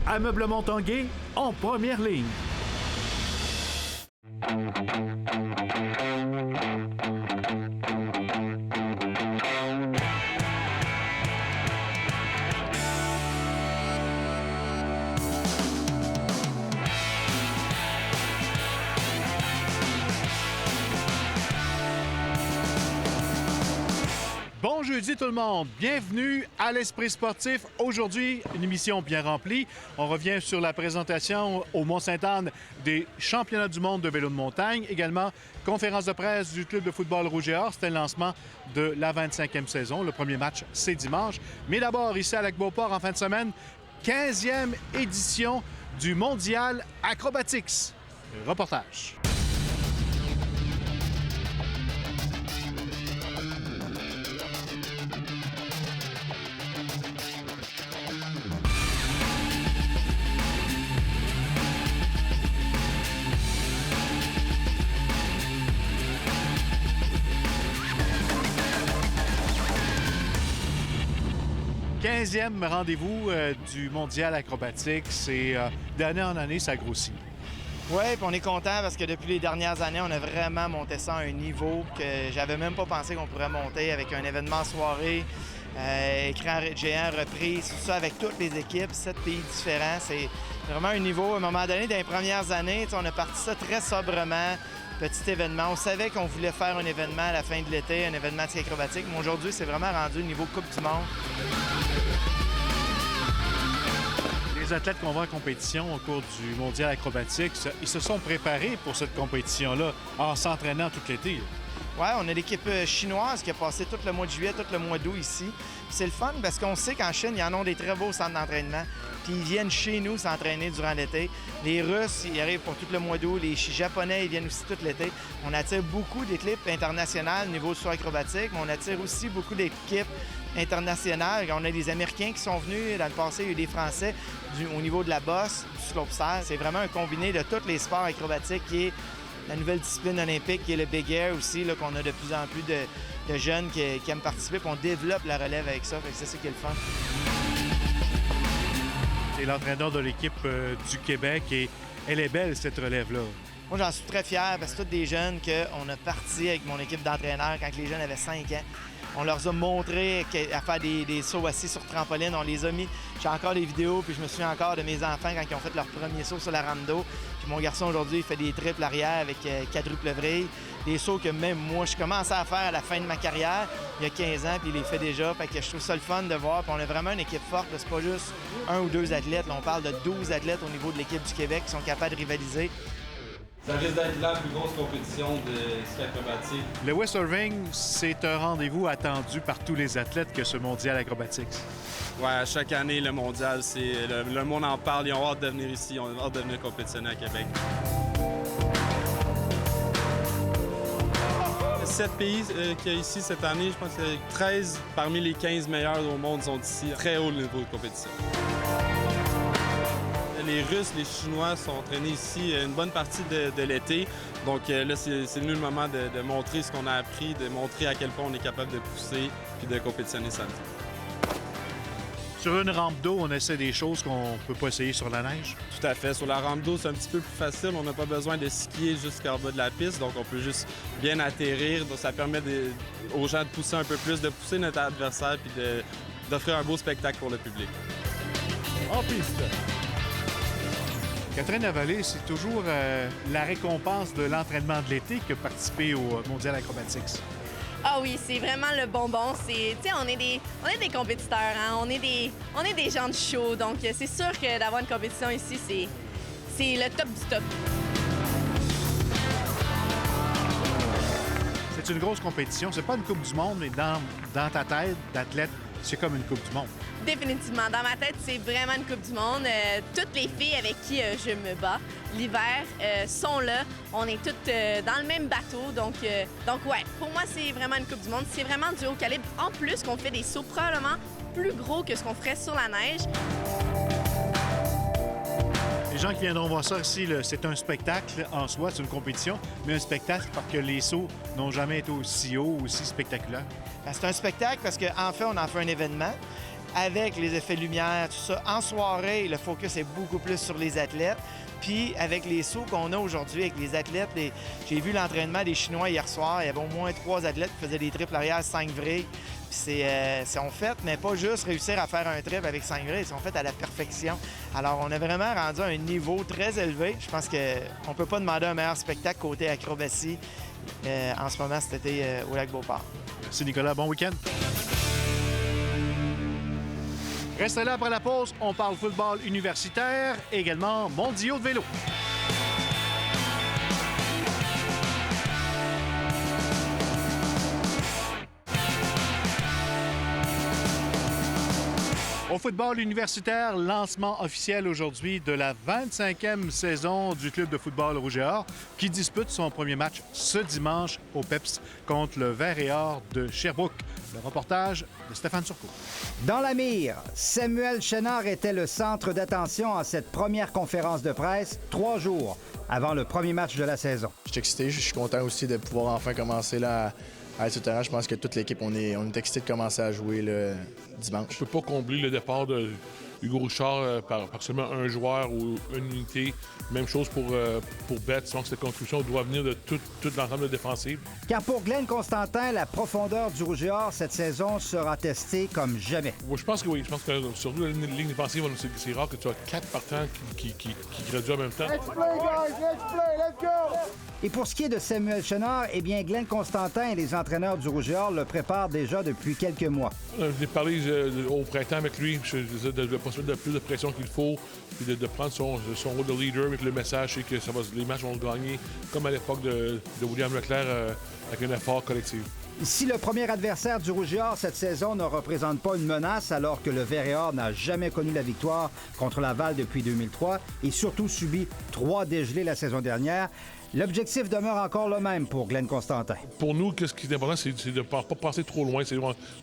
Ameublement Tanguay en première ligne. Bon jeudi tout le monde, bienvenue à l'Esprit sportif. Aujourd'hui, une émission bien remplie. On revient sur la présentation au Mont-Sainte-Anne des championnats du monde de vélo de montagne. Également, conférence de presse du club de football Rouge et Or. C'était le lancement de la 25e saison. Le premier match, c'est dimanche. Mais d'abord, ici à Lac-Beauport, en fin de semaine, 15e édition du Mondial Acrobatics. Reportage. Quinzième rendez-vous du Mondial Acrobatique. C'est d'année en année, ça grossit. Oui, puis on est content parce que depuis les dernières années, on a vraiment monté ça à un niveau que j'avais même pas pensé qu'on pourrait monter avec un événement soirée, écran géant, reprise, tout ça avec toutes les équipes, 7 pays différents. C'est vraiment un niveau. À un moment donné, dans les premières années, on a parti ça très sobrement. Petit événement. On savait qu'on voulait faire un événement à la fin de l'été, un événement acrobatique, mais aujourd'hui, c'est vraiment rendu au niveau Coupe du Monde. Les athlètes qu'on voit en compétition au cours du Mondial Acrobatique, ils se sont préparés pour cette compétition-là en s'entraînant tout l'été. Oui, on a l'équipe chinoise qui a passé tout le mois de juillet, tout le mois d'août ici. C'est le fun parce qu'on sait qu'en Chine, ils en ont des très beaux centres d'entraînement. Puis ils viennent chez nous s'entraîner durant l'été. Les Russes, ils arrivent pour tout le mois d'août. Les Japonais, ils viennent aussi tout l'été. On attire beaucoup d'équipes internationales au niveau du saut acrobatique, mais on attire aussi beaucoup d'équipes internationales. On a des Américains qui sont venus. Dans le passé, il y a eu des Français au niveau de la bosse, du slopestyle. C'est vraiment un combiné de tous les sports acrobatiques qui est la nouvelle discipline olympique qui est le Big Air aussi, qu'on a de plus en plus de jeunes qui aiment participer, puis on développe la relève avec ça. C'est ça qui est le fun. C'est l'entraîneur de l'équipe du Québec et elle est belle, cette relève-là. Moi, j'en suis très fier parce que c'est tous des jeunes qu'on a partis avec mon équipe d'entraîneurs quand les jeunes avaient 5 ans. On leur a montré à faire des sauts assis sur trampoline. On les a mis. J'ai encore des vidéos, puis je me souviens encore de mes enfants quand ils ont fait leur premier saut sur la rampe d'eau. Puis mon garçon, aujourd'hui, il fait des triples arrière avec quadruple vrille. Des sauts que même moi, je commençais à faire à la fin de ma carrière, il y a 15 ans, puis il les fait déjà. Fait que je trouve ça le fun de voir. Puis on a vraiment une équipe forte. C'est pas juste 1 ou 2 athlètes. Là, on parle de 12 athlètes au niveau de l'équipe du Québec qui sont capables de rivaliser. Ça risque d'être la plus grosse compétition de ski acrobatique. Le West Irving, c'est un rendez-vous attendu par tous les athlètes que ce Mondial Acrobatics. Ouais, à chaque année, le mondial, le monde en parle. Ils ont hâte de venir ici, ils ont hâte de venir compétitionner à Québec. 7 pays qu'il y a ici cette année, je pense que 13 parmi les 15 meilleurs au monde sont ici. Très haut niveau de compétition. Les Russes, les Chinois sont entraînés ici une bonne partie de l'été. Donc là, c'est venu le moment de montrer ce qu'on a appris, de montrer à quel point on est capable de pousser puis de compétitionner samedi. Sur une rampe d'eau, on essaie des choses qu'on ne peut pas essayer sur la neige. Tout à fait. Sur la rampe d'eau, c'est un petit peu plus facile. On n'a pas besoin de skier jusqu'en bas de la piste. Donc, on peut juste bien atterrir. Donc, ça permet aux gens de pousser un peu plus, de pousser notre adversaire puis d'offrir un beau spectacle pour le public. En piste. Catherine Lavallée, c'est toujours la récompense de l'entraînement de l'été que participer au Mondial Acrobatics. Ah oui, c'est vraiment le bonbon. On est des compétiteurs, hein? on est des gens de show. Donc, c'est sûr que d'avoir une compétition ici, c'est le top du top. C'est une grosse compétition. C'est pas une Coupe du Monde, mais dans ta tête d'athlète, c'est comme une Coupe du Monde. Définitivement. Dans ma tête, c'est vraiment une Coupe du Monde. Toutes les filles avec qui je me bats l'hiver sont là. On est toutes dans le même bateau. Donc ouais, pour moi, c'est vraiment une Coupe du Monde. C'est vraiment du haut calibre. En plus, qu'on fait des sauts probablement plus gros que ce qu'on ferait sur la neige. Les gens qui viendront voir ça ici, c'est un spectacle en soi, c'est une compétition, mais un spectacle parce que les sauts n'ont jamais été aussi hauts, aussi spectaculaires. C'est un spectacle parce qu'en fait, on en fait un événement. avec les effets lumière, tout ça. En soirée, le focus est beaucoup plus sur les athlètes. Puis avec les sauts qu'on a aujourd'hui avec les athlètes, j'ai vu l'entraînement des Chinois hier soir. Il y avait au moins 3 athlètes qui faisaient des triples arrière 5 vrilles. Puis sont faits, mais pas juste réussir à faire un trip avec 5 vrilles, ils sont faits à la perfection. Alors on a vraiment rendu à un niveau très élevé. Je pense qu'on ne peut pas demander un meilleur spectacle côté acrobatie en ce moment cet été au Lac-Beauport. Merci Nicolas, bon week-end. Restez là après la pause, on parle football universitaire et également mondiaux de vélo. Au football universitaire, lancement officiel aujourd'hui de la 25e saison du club de football Rouge et Or qui dispute son premier match ce dimanche au PEPS contre le Vert et Or de Sherbrooke. Le reportage de Stéphane Turcot. Dans la mire, Samuel Chénard était le centre d'attention à cette première conférence de presse 3 jours avant le premier match de la saison. Je suis excité, je suis content aussi de pouvoir enfin commencer là à être sur le terrain. Je pense que toute l'équipe, on est excité de commencer à jouer le dimanche. Je ne peux pas combler le départ de Hugo Richard par seulement un joueur ou une unité. Même chose pour Betts. Donc, cette construction doit venir de tout l'ensemble défensif. Car pour Glenn Constantin, la profondeur du Rouge et Or cette saison sera testée comme jamais. Je pense que oui. Je pense que surtout la ligne défensive, c'est rare que tu as 4 partants qui graduent en même temps. Let's play, guys! Let's play! Let's go! Et pour ce qui est de Samuel Chénard, eh bien, Glenn Constantin et les entraîneurs du Rouge et Or le préparent déjà depuis quelques mois. J'ai parlé au printemps avec lui, de pas se mettre plus de pression qu'il faut, puis de prendre son rôle de leader, mais que le message, c'est que les matchs vont gagner comme à l'époque de William Leclerc avec un effort collectif. Si le premier adversaire du Rouge et Or cette saison ne représente pas une menace, alors que le Vert et Or n'a jamais connu la victoire contre Laval depuis 2003 et surtout subi 3 dégelés la saison dernière, l'objectif demeure encore le même pour Glenn Constantin. Pour nous, ce qui est important, c'est de ne pas penser trop loin.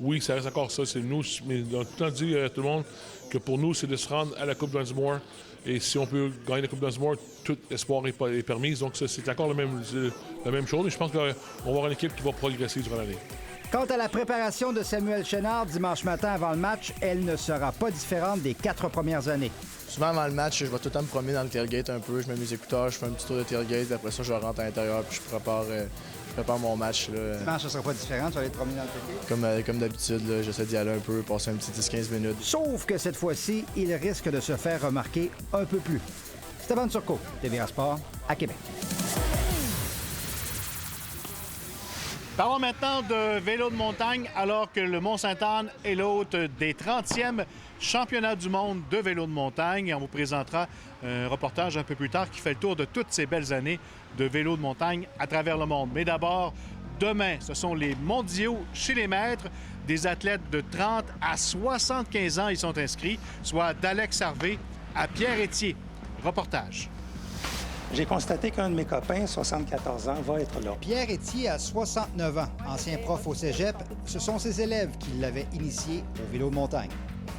Oui, ça reste encore ça, c'est nous, mais on a tout le temps dit à tout le monde que pour nous, c'est de se rendre à la Coupe Dunsmore. Et si on peut gagner la Coupe Dunsmore, tout espoir est permis. Donc, c'est encore la même chose. Et je pense qu'on va avoir une équipe qui va progresser durant l'année. Quant à la préparation de Samuel Chénard dimanche matin avant le match, elle ne sera pas différente des 4 premières années. Souvent avant le match, je vais tout le temps me promener dans le tailgate un peu. Je mets mes écouteurs, je fais un petit tour de tailgate. Après ça, je rentre à l'intérieur puis je prépare mon match. Là. Dimanche, ça ne sera pas différent. Tu vas aller te promener dans le tailgate? Comme d'habitude, j'essaie d'y aller un peu, passer un petit 10-15 minutes. Sauf que cette fois-ci, il risque de se faire remarquer un peu plus. Stéphane Turcot, TVA Sport, à Québec. Parlons maintenant de vélo de montagne alors que le Mont-Sainte-Anne est l'hôte des 30e championnats du monde de vélo de montagne. On vous présentera un reportage un peu plus tard qui fait le tour de toutes ces belles années de vélo de montagne à travers le monde. Mais d'abord, demain, ce sont les mondiaux chez les maîtres. Des athlètes de 30 à 75 ans y sont inscrits, soit d'Alex Harvey à Pierre Étier. Reportage. J'ai constaté qu'un de mes copains, 74 ans, va être là. Pierre Étier a 69 ans, ancien prof au cégep. Ce sont ses élèves qui l'avaient initié au vélo de montagne.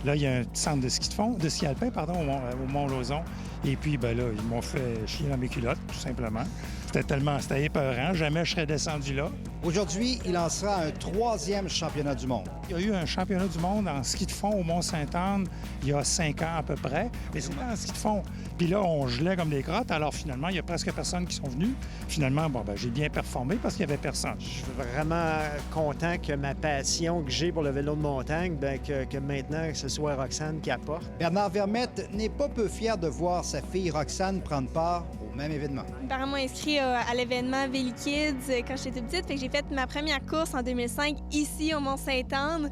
Là, il y a un centre de ski alpin, au Mont-Lauzon. Et puis, là, ils m'ont fait chier dans mes culottes, tout simplement. C'était épeurant. Jamais je serais descendu là. Aujourd'hui, il lancera un 3e championnat du monde. Il y a eu un championnat du monde en ski de fond au Mont-Sainte-Anne il y a 5 ans à peu près. Mais c'était en ski de fond. Puis là, on gelait comme des crottes. Alors finalement, il y a presque personne qui sont venus. Finalement, j'ai bien performé parce qu'il n'y avait personne. Je suis vraiment content que ma passion que j'ai pour le vélo de montagne, que maintenant, que ce soit Roxane qui apporte. Bernard Vermette n'est pas peu fier de voir sa fille Roxane prendre part au même événement. Mes parents m'ont inscrit à l'événement Véli Kids quand j'étais petite. Fait que j'ai fait ma première course en 2005 ici au Mont-Sainte-Anne.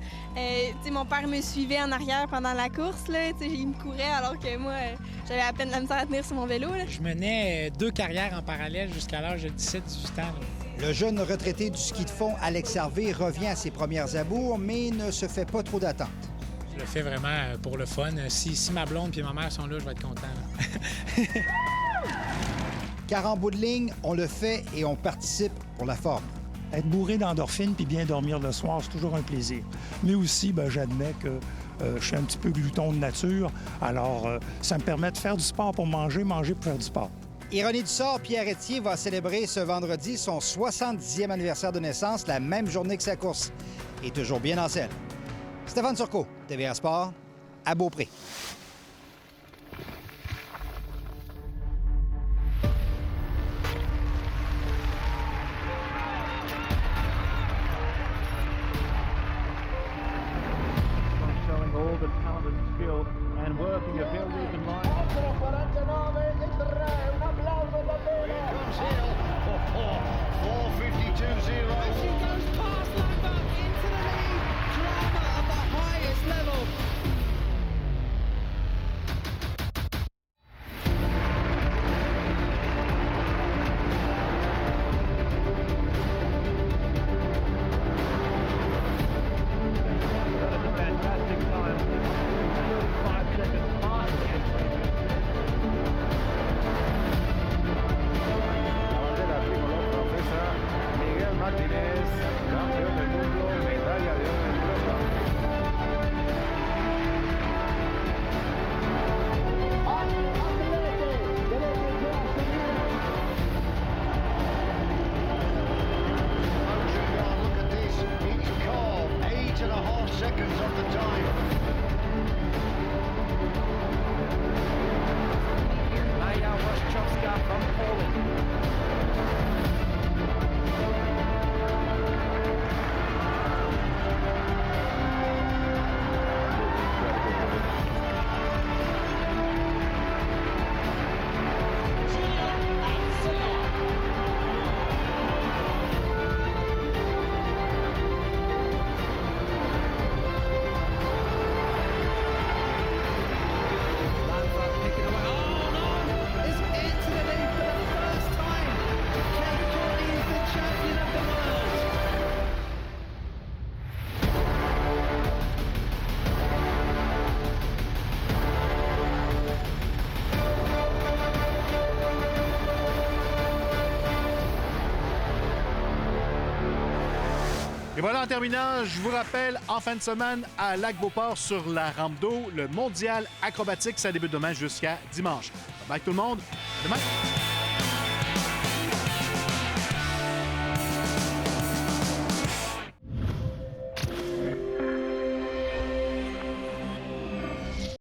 Mon père me suivait en arrière pendant la course. Là, il me courait alors que moi, j'avais à peine la misère à tenir sur mon vélo. Là. Je menais 2 carrières en parallèle jusqu'à l'âge de 17-18 ans. Là. Le jeune retraité du ski de fond, Alex Harvey, revient à ses premières amours, mais ne se fait pas trop d'attentes. Je le fais vraiment pour le fun. Si ma blonde et ma mère sont là, je vais être content. Car en bout de ligne, on le fait et on participe pour la forme. Être bourré d'endorphines puis bien dormir le soir, c'est toujours un plaisir. Mais aussi, j'admets que je suis un petit peu glouton de nature. Alors, ça me permet de faire du sport pour manger pour faire du sport. Ironie du sort, Pierre Étier va célébrer ce vendredi son 70e anniversaire de naissance, la même journée que sa course. Et toujours bien en selle. Stéphane Turcot, TVA Sport, à Beaupré. Showing all the talent and skill and working a very even line. Et voilà, en terminant, je vous rappelle, en fin de semaine, à Lac-Beauport, sur la rampe d'eau, le mondial acrobatique, ça débute demain jusqu'à dimanche. Bye tout le monde, à demain!